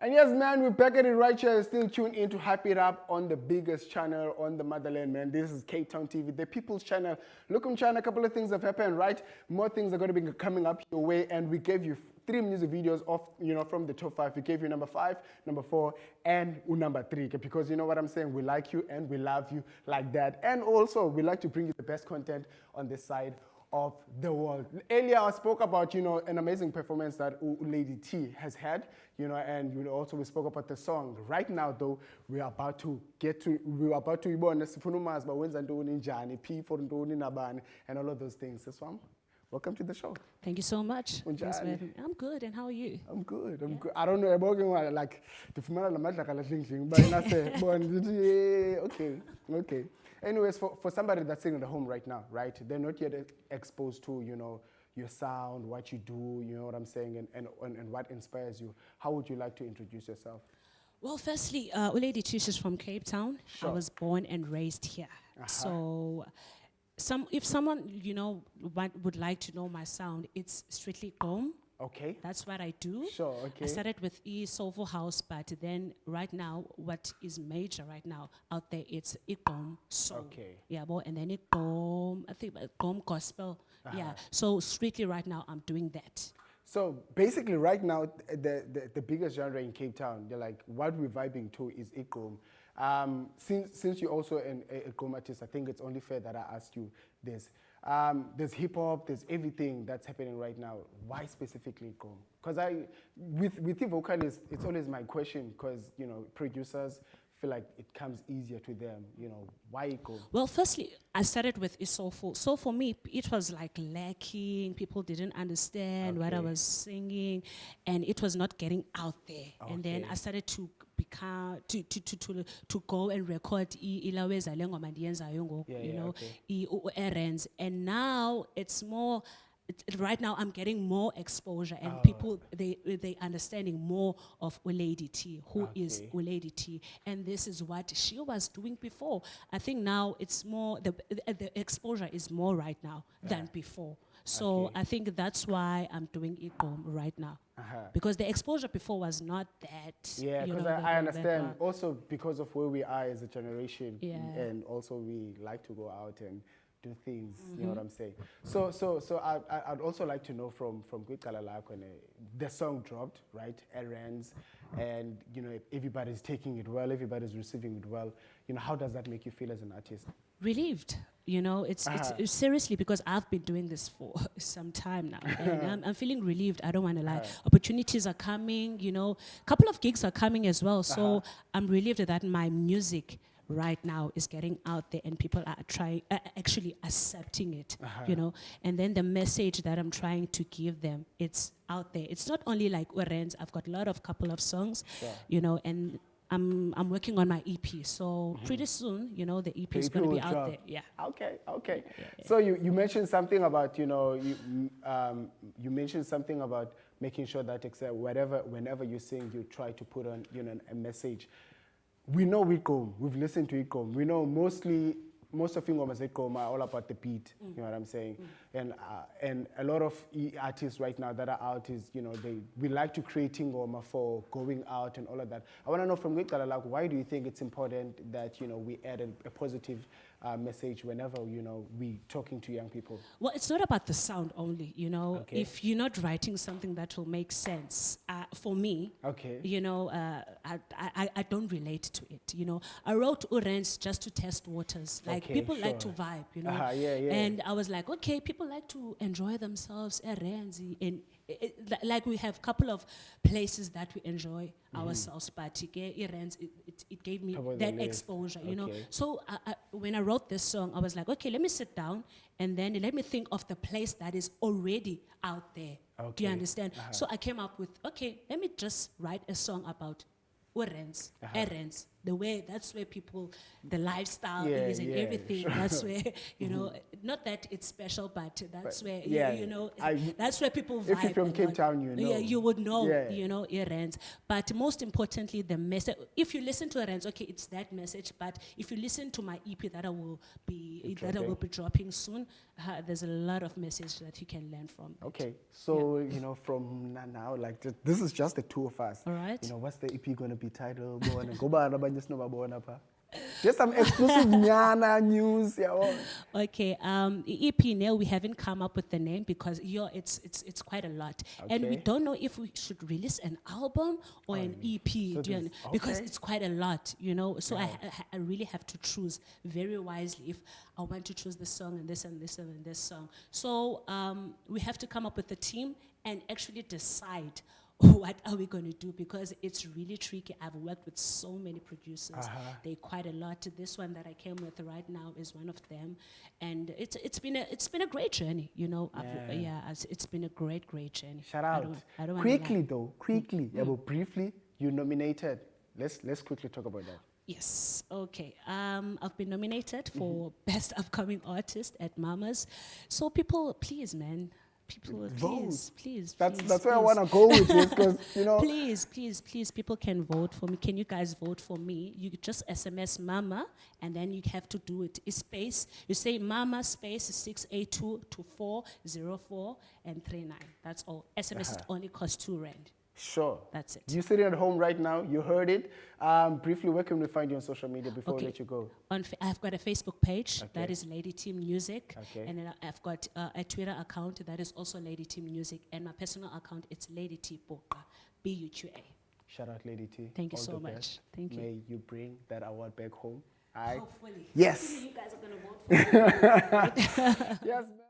And yes, man, we're back at it right here. Still tuned in to Hype It Up on the biggest channel on the motherland, man. This is Cape Town TV, the people's channel. Look, I'm trying a couple of things have happened, right? More things are going to be coming up your way, and we gave you 3 music videos of, from the top 5. We gave you number 5, number 4, and number 3, because you know what I'm saying? We like you and we love you like that. And also, we like to bring you the best content on this side of the world. Earlier, I spoke about, an amazing performance that Lady T has had, and we spoke about the song. Right now, though, we are about to ibona sifuna umazi uba wenza ntoni njani, P for ntoni nabani, and all of those things. So, Swam, welcome to the show. Thank you so much. Unjani? Thanks for having me. I'm good, and how are you? I'm good. Good. I don't know about like ndifumana lamadla kala dling but okay. Anyways, for somebody that's sitting at home right now, right? They're not yet exposed to, your sound, what you do, you know what I'm saying, and what inspires you. How would you like to introduce yourself? Well, firstly, Ulady Tish is from Cape Town. Sure. I was born and raised here. So if someone, would like to know my sound, it's strictly Gqom. Okay. That's what I do. Sure, okay. I started with Soulful House, but then right now, what is major right now out there, it's Gqom Soul. Okay. Yeah, well, and then Gqom, I think Gqom Gospel. Yeah, so strictly right now, I'm doing that. So basically right now, the biggest genre in Cape Town, they're like, what we're vibing to is Gqom. Since you're also a Gqom artist, I think it's only fair that I ask you this. There's hip hop, there's everything that's happening right now. Why specifically Gqom? Because with the vocalists, it's always my question, because producers feel like it comes easier to them. Why Gqom? Well, firstly, I started with Soulful. So for me, it was like lacking. People didn't understand what I was singing, and it was not getting out there. Okay. And then I started to go and record ilaweza lengoma ndiyenzayo ngoku, errands, and now it's more. Right now, I'm getting more exposure, and people they understanding more of Ulady T, who is Ulady T, and this is what she was doing before. I think now it's more the exposure is more right now than before. So I think that's why I'm doing Gqom right now. Because the exposure before was not that. Yeah, because I understand. Also because of where we are as a generation, and also we like to go out and do things. You know what I'm saying? So I'd also like to know from Kwikala when the song dropped, right? Errands, and everybody's taking it well, everybody's receiving it well. How does that make you feel as an artist? Relieved. It's seriously, because I've been doing this for some time now, and I'm feeling relieved. I don't want to lie. Opportunities are coming, a couple of gigs are coming as well. So I'm relieved that my music right now is getting out there and people are actually accepting it, and then the message that I'm trying to give them, it's out there. It's not only like Urens. I've got a couple of songs, and I'm working on my EP, so pretty soon, the EP is going to be out there. Yeah. Okay. Yeah. So you mentioned something about, you mentioned something about making sure that whenever you sing, you try to put on, a message. We know Gqom. We've listened to Gqom. We know most of Ingoma Gqom are all about the beat. You know what I'm saying? And a lot of artists right now that are out is, we like to create Ingoma for going out and all of that. I want to know from Kwikala, why do you think it's important that we add a positive message whenever we talking to young people? Well, it's not about the sound only. If you're not writing something that will make sense for me, I don't relate to it. I wrote Urens just to test waters. Like people like to vibe, and I was like, okay, people like to enjoy themselves. Urens, and like we have a couple of places that we enjoy ourselves, but it gave me that exposure, So when I wrote this song, I was like, okay, let me sit down and then let me think of the place that is already out there. Do you understand? So I came up with, okay, let me just write a song about Urens, errands, the way, that's where people, the lifestyle Yeah, is and yeah, everything. That's where, you know, not that it's special, but that's where, yeah, you know, I- that's where people vibe. if you're from a Cape lot. Town, you know. Yeah, you would know, Yeah. you know, Rens. But most importantly, the message, if you listen to Rens, okay, it's that message. But if you listen to my EP that I will be dropping soon, there's a lot of message that you can learn from. it. Okay, so you know, from now, like this is just the two of us. All right. You know, what's the EP gonna be titled? Just some exclusive nyana news. Yeah. Okay, the EP now we haven't come up with the name because it's quite a lot, and we Okay. don't know if we should release an album or an EP. So do you there's- because okay. it's quite a lot, you know. So I really have to choose very wisely if I want to choose this song and this and this and this song. So we have to come up with a team and actually decide what are we going to do, because it's really tricky. I've worked with so many producers. They're quite a lot. This one that I came with right now is one of them, and it's been a great journey, you know. It's been a great journey. Shout I out. don't wanna lie. Quickly though, quickly. Yeah, but briefly, you nominated. Let's quickly talk about that. Yes. Okay. I've been nominated for Best Upcoming Artist at Mamas. So people, please, man. People, Vote. please. That's where I want to go with this, because you know. Please, people can vote for me. Can you guys vote for me? You just SMS Mama, and then you have to do it. It's space. You say Mama space 682 2404 and 39. That's all. SMS it only costs R2. Sure. That's it. You sitting at home right now, you heard it. Briefly, where can we find you on social media before we let you go? I've got a Facebook page that Okay. is Lady Team Music, Okay. and then I've got a Twitter account that is also Lady Team Music, and my personal account it's Lady T Boka, BUQA. Shout out, Lady T. Thank you All so the much. best. Thank you. May you bring that award back home. Aye. Hopefully. Yes. Hopefully you guys are gonna vote for me. Yes.